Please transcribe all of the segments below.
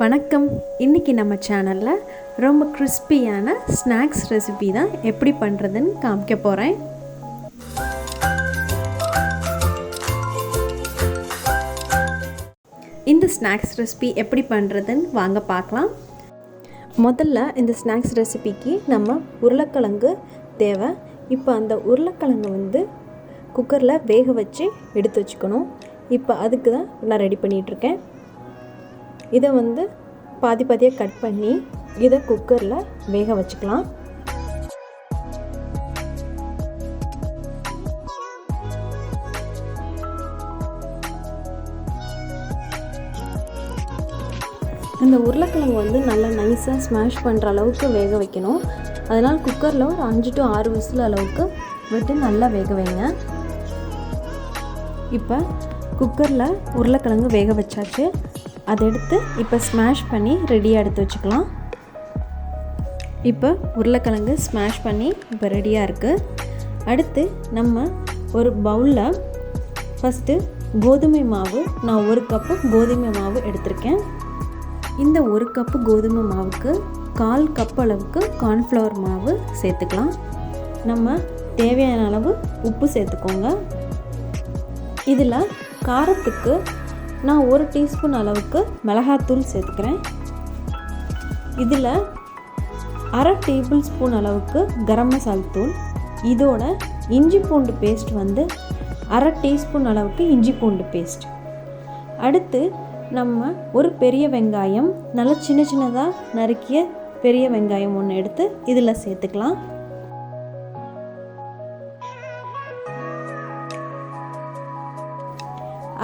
வணக்கம். இன்றைக்கி நம்ம சேனலில் ரொம்ப கிறிஸ்பியான ஸ்நாக்ஸ் ரெசிபி தான் எப்படி பண்ணுறதுன்னு காமிக்க போகிறேன். இந்த ஸ்நாக்ஸ் ரெசிபி எப்படி பண்ணுறதுன்னு வாங்க பார்க்கலாம். முதல்ல இந்த ஸ்நாக்ஸ் ரெசிபிக்கு நம்ம உருளைக்கிழங்கு தேவை. இப்போ அந்த உருளைக்கிழங்கு குக்கரில் வேக வச்சு எடுத்து வச்சுக்கணும். இப்போ அதுக்கு தான் நான் ரெடி பண்ணிகிட்ருக்கேன். இதை பாதி பாதியாக கட் பண்ணி இதை குக்கரில் வேக வச்சுக்கலாம். இந்த உருளைக்கிழங்கு நல்லா நைஸாக ஸ்மாஷ் பண்ணுற அளவுக்கு வேக வைக்கணும். அதனால் குக்கரில் ஒரு 5 to 6 விசில் அளவுக்கு விட்டு நல்லா வேக வைங்க. இப்போ குக்கரில் உருளைக்கிழங்கு வேக வச்சாச்சு. அதை எடுத்து இப்போ ஸ்மாஷ் பண்ணி ரெடியாக எடுத்து வச்சுக்கலாம். இப்போ உருளைக்கிழங்கு ஸ்மாஷ் பண்ணி இப்போ ரெடியாக இருக்குது. அடுத்து நம்ம ஒரு பவுலில் ஃபஸ்ட்டு கோதுமை மாவு, நான் 1 கப்பு கோதுமை மாவு எடுத்திருக்கேன். இந்த 1 கப்பு கோதுமை மாவுக்கு 1/4 கப் அளவுக்கு கார்ன்ஃப்ளவர் மாவு சேர்த்துக்கலாம். நம்ம தேவையான அளவு உப்பு சேர்த்துக்கோங்க. இதில் காரத்துக்கு நான் 1 டீஸ்பூன் அளவுக்கு மிளகாத்தூள் சேர்த்துக்கிறேன். இதில் 1/2 டேபிள் ஸ்பூன் அளவுக்கு கரம் மசாலா தூள். இதோட இஞ்சி பூண்டு பேஸ்ட் 1/2 டீஸ்பூன் அளவுக்கு இஞ்சி பூண்டு பேஸ்ட். அடுத்து நம்ம ஒரு பெரிய வெங்காயம், நல்லா சின்ன சின்னதாக நறுக்கிய பெரிய வெங்காயம் 1 எடுத்து இதில் சேர்த்துக்கலாம்.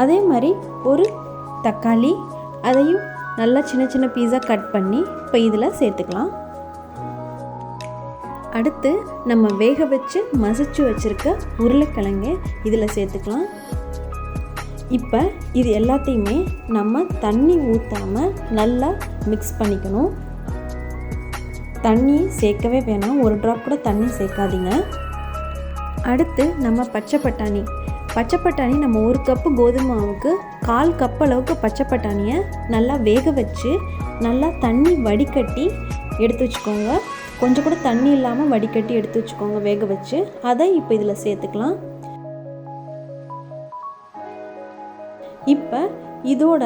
அதே மாதிரி ஒரு தக்காளி, அதையும் நல்லா சின்ன சின்ன பீஸாக கட் பண்ணி இப்போ இதில் சேர்த்துக்கலாம். அடுத்து நம்ம வேக வச்சு மசிச்சு வச்சுருக்க உருளைக்கிழங்கு இதில் சேர்த்துக்கலாம். இப்போ இது எல்லாத்தையுமே நம்ம தண்ணி ஊற்றாமல் நல்லா மிக்ஸ் பண்ணிக்கணும். தண்ணி சேர்க்கவே வேணாம், 1 ட்ராப் கூட தண்ணி சேர்க்காதீங்க. அடுத்து நம்ம பச்சை பட்டாணி நம்ம 1 கப்பு கோதுமை மாவுக்கு 1/4 கப் அளவுக்கு பச்சை பட்டாணியை நல்லா வேக வச்சு நல்லா தண்ணி வடிகட்டி எடுத்து வச்சுக்கோங்க. கொஞ்சம் கூட தண்ணி இல்லாமல் வடிகட்டி எடுத்து வச்சுக்கோங்க வேக வச்சு. அதை இப்போ இதில் சேர்த்துக்கலாம். இப்போ இதோட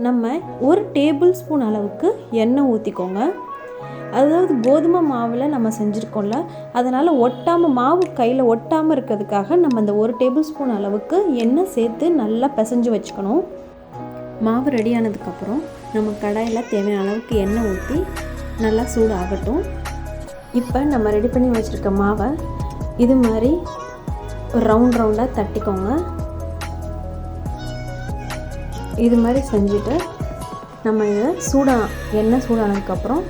நம்ம 1 டேபிள் ஸ்பூன் அளவுக்கு எண்ணெய் ஊற்றிக்கோங்க. அதாவது கோதுமை மாவில் நம்ம செஞ்சுருக்கோம்ல, அதனால் மாவு கையில் ஒட்டாமல் இருக்கிறதுக்காக நம்ம இந்த 1 டேபிள் ஸ்பூன் அளவுக்கு எண்ணெய் சேர்த்து நல்லா பிசைஞ்சு வச்சுக்கணும். மாவு ரெடி ஆனதுக்கப்புறம் நம்ம கடாயில் தேவையான அளவுக்கு எண்ணெய் ஊற்றி நல்லா சூடு ஆகட்டும். இப்போ நம்ம ரெடி பண்ணி வச்சுருக்க மாவை இது மாதிரி ஒரு ரவுண்டாக தட்டிக்கோங்க. இது மாதிரி செஞ்சுட்டு நம்ம இதை எண்ணெய் சூடானதுக்கப்புறம்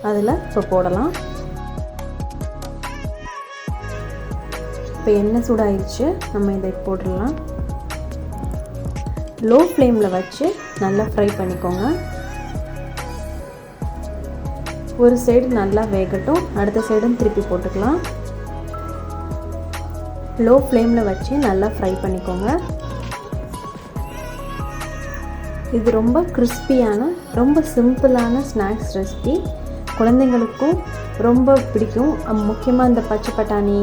அதில் இப்போ போடலாம். இப்போ எண்ணெய் சூடாயிடுச்சு, நம்ம இதை போட்டுடலாம். லோ ஃப்ளேமில் வச்சு நல்லா ஃப்ரை பண்ணிக்கோங்க. ஒரு சைடு நல்லா வேகட்டும், அடுத்த சைடும் திருப்பி போட்டுக்கலாம். லோ ஃப்ளேமில் வச்சு நல்லா ஃப்ரை பண்ணிக்கோங்க. இது ரொம்ப கிறிஸ்பியான ரொம்ப சிம்பிளான ஸ்நாக்ஸ் ரெசிபி. குழந்தைங்களுக்கும் ரொம்ப பிடிக்கும். முக்கியமாக இந்த பச்சை பட்டாணி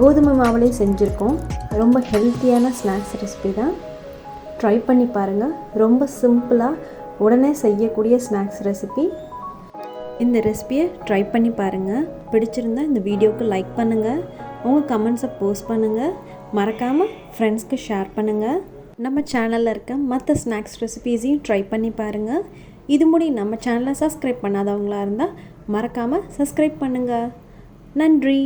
கோதுமை மாவுலேயும் செஞ்சுருக்கோம். ரொம்ப ஹெல்த்தியான ஸ்நாக்ஸ் ரெசிபி தான். ட்ரை பண்ணி பாருங்கள். ரொம்ப சிம்பிளாக உடனே செய்யக்கூடிய ஸ்நாக்ஸ் ரெசிபி. இந்த ரெசிபியை ட்ரை பண்ணி பாருங்கள். பிடிச்சிருந்தா இந்த வீடியோவுக்கு லைக் பண்ணுங்கள், உங்கள் கமெண்ட்ஸை போஸ்ட் பண்ணுங்கள், மறக்காமல் ஃப்ரெண்ட்ஸ்க்கு ஷேர் பண்ணுங்கள். நம்ம சேனலில் இருக்க மற்ற ஸ்நாக்ஸ் ரெசிபீஸையும் ட்ரை பண்ணி பாருங்கள். இது நம்ம சேனலை சப்ஸ்கிரைப் பண்ணாதவங்களாக இருந்தால் மறக்காமல் சப்ஸ்கிரைப் பண்ணுங்கள். நன்றி.